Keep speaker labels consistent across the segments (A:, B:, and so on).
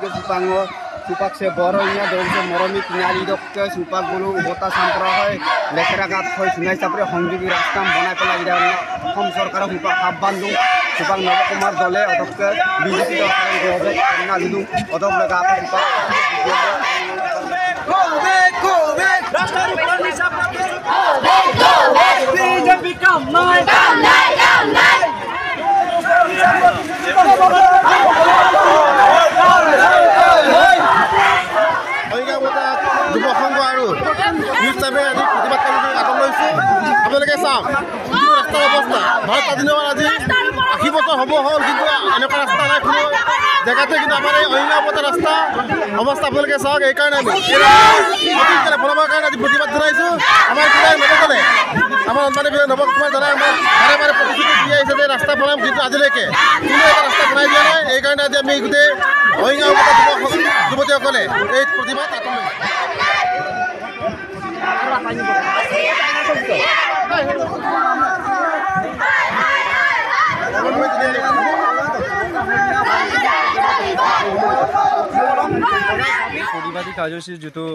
A: ke supango supak se boronya dong se moromi tinali dok ke supak bulu ubota sampra hoy lekra gat hoy sunai sapre hongjugi rastam banai pelagi dan hom sarkar supak hab bandung supak Nava Kumar dole odok ke BJP dok gobe na dudu odok lega apa supak BJP come nine
B: আপোনালোকে চাওক যিটো ৰাস্তাৰ অৱস্থা ভাৰত স্বাধীনৰ আজি ৮০ বছৰ হ'ব হ'ল কিন্তু এনেকুৱা ৰাস্তা নাই কোনো জেগাতে কিন্তু আমাৰ এই অহিংসাবতা ৰাস্তা অৱস্থা আপোনালোকে চাওক এইকাৰণে আমি বনাবৰ কাৰণে আজি প্ৰতিবাদ জনাইছোঁ আমাৰ কিবাই নবকলে আমাৰ অন্যান্য নৱ কুমাৰ দাদাই আমাক বাৰে বাৰে প্ৰতিশ্ৰুতি দি আহিছে যে ৰাস্তা বনাম কিন্তু আজিলৈকে কোনো এটা ৰাস্তা বনাই দিয়া নাই এইকাৰণে আজি আমি গোটেই অহিংসাবতা যুৱতীসকলে এই প্ৰতিবাদ
C: প্ৰতিবাদী কাৰ্যসূচীৰ যিটো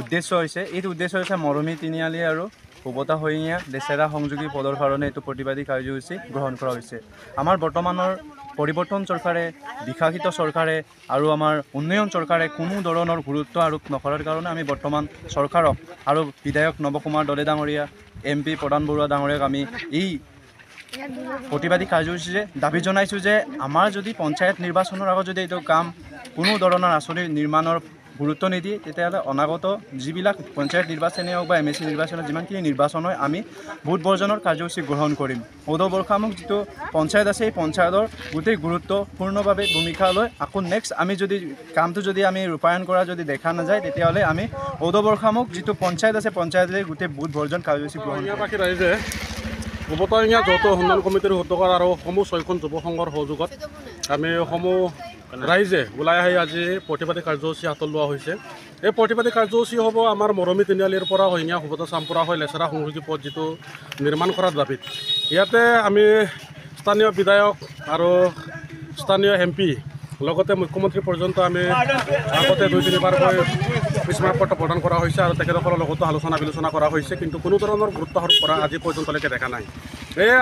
C: উদ্দেশ্য হৈছে এইটো উদ্দেশ্য হৈছে মৰমী তিনিআলি আৰু উভতা হৈঙীয়া লেচেৰা সংযোগী পদৰ কাৰণে এইটো প্ৰতিবাদী কাৰ্যসূচী গ্ৰহণ কৰা হৈছে আমাৰ বৰ্তমানৰ পৰিৱৰ্তন চৰকাৰে বিকাশিত চৰকাৰে আৰু আমাৰ উন্নয়ন চৰকাৰে কোনো ধৰণৰ গুৰুত্ব আৰোপ নকৰাৰ কাৰণে আমি বৰ্তমান চৰকাৰক আৰু বিধায়ক নৱ কুমাৰ দলে ডাঙৰীয়া MP প্ৰধান বৰুৱা ডাঙৰীয়াক আমি এই প্ৰতিবাদী কাৰ্যসূচীৰে দাবী জনাইছোঁ যে আমাৰ যদি পঞ্চায়ত নিৰ্বাচনৰ আগত যদি এইটো কাম কোনো ধৰণৰ আঁচনি নিৰ্মাণৰ গুৰুত্ব নিদিয়ে তেতিয়াহ'লে অনাগত যিবিলাক পঞ্চায়ত নিৰ্বাচনেই হওক বা MSC নিৰ্বাচনত যিমানখিনি নিৰ্বাচন হয় আমি ভোট বৰ্জনৰ কাৰ্যসূচী গ্ৰহণ কৰিম বৰখামুখ যিটো পঞ্চায়ত আছে এই পঞ্চায়তৰ গোটেই গুৰুত্বপূৰ্ণভাৱে ভূমিকা লৈ আকৌ নেক্সট আমি যদি কামটো যদি আমি ৰূপায়ণ কৰা যদি দেখা নাযায় তেতিয়াহ'লে আমি বৰখামুখ যিটো পঞ্চায়ত আছে পঞ্চায়তলৈ গোটেই ভোট বৰ্জন কাৰ্যসূচী গ্ৰহণ কৰিম
B: উভতৰঙীয়া যৌথ উন্নয়ন কমিটিৰ উদ্যোগৰ আৰু সমূহ 6খন যুৱ সংঘৰ সহযোগত আমি সমূহ ৰাইজে ওলাই আহি আজি প্ৰতিবাদী কাৰ্যসূচী হাতত লোৱা হৈছে এই প্ৰতিবাদী কাৰ্যসূচী হ'ব আমাৰ মৰমী তিনিআলিৰ পৰা হৈঙীয়া সুভতা চামপুৰা হৈ লেচেৰা সংযোগী পথ যিটো নিৰ্মাণ কৰাৰ দাবীত ইয়াতে আমি স্থানীয় বিধায়ক আৰু স্থানীয় MP লগতে মুখ্যমন্ত্ৰী পৰ্যন্ত আমি আগতে 2-3বাৰকৈ স্মাৰকপত্ৰ প্ৰদান কৰা হৈছে আৰু তেখেতসকলৰ লগতো আলোচনা বিলোচনা কৰা হৈছে কিন্তু কোনো ধৰণৰ গুৰুত্ব আৰোপ কৰা আজি পৰ্যন্তলৈকে দেখা নাই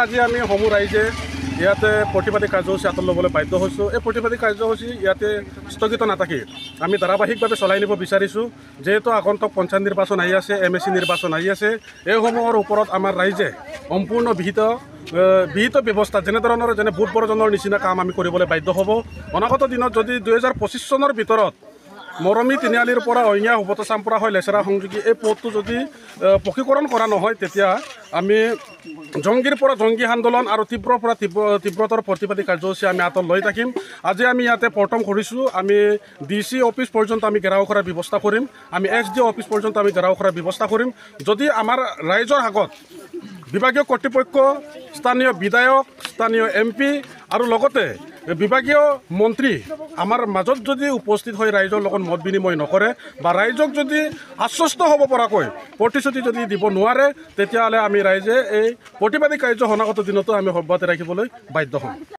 B: আজি আমি সমূহ ৰাইজে ইয়াতে প্ৰতিবাদী কাৰ্যসূচী হাতত ল'বলৈ বাধ্য হৈছোঁ এই প্ৰতিবাদী কাৰ্যসূচী ইয়াতে স্থগিত নাথাকি আমি ধাৰাবাহিকভাৱে চলাই নিব বিচাৰিছোঁ যিহেতু আগন্তুক পঞ্চায়ত নিৰ্বাচন আহি আছে MSC নিৰ্বাচন আহি আছে এইসমূহৰ ওপৰত আমাৰ ৰাইজে সম্পূৰ্ণ বিহিত ব্যৱস্থা যেনে ভোট বৰ্জনৰ নিচিনা কাম আমি কৰিবলৈ বাধ্য হ'ব অনাগত দিনত যদি 2025 চনৰ ভিতৰত মৰমী তিনিআলিৰ পৰা হৈঙীয়া সুভতা চামপুৰা হৈ লেচেৰা সংযোগী এই পথটো যদি পকীকৰণ কৰা নহয় তেতিয়া আমি জংগীৰ পৰা জংগী আন্দোলন আৰু তীব্ৰতৰ প্ৰতিবাদী কাৰ্যসূচী আমি হাতত লৈ থাকিম আজি আমি ইয়াতে প্ৰথম কৰিছোঁ আমি DC অফিচ পৰ্যন্ত আমি ঘেৰাও কৰাৰ ব্যৱস্থা কৰিম আমি SD অফিচ পৰ্যন্ত আমি ঘেৰাও কৰাৰ ব্যৱস্থা কৰিম যদি আমাৰ ৰাইজৰ আগত বিভাগীয় কৰ্তৃপক্ষ স্থানীয় বিধায়ক স্থানীয় MP আৰু লগতে বিভাগীয় মন্ত্ৰী আমাৰ মাজত যদি উপস্থিত হৈ ৰাইজৰ লগত মত বিনিময় নকৰে বা ৰাইজক যদি আশ্বস্ত হ'ব পৰাকৈ প্ৰতিশ্ৰুতি যদি দিব নোৱাৰে তেতিয়াহ'লে আমি ৰাইজে এই প্ৰতিবাদী কাৰ্য অনাগত দিনতো আমি অব্যাহত ৰাখিবলৈ বাধ্য হ'ম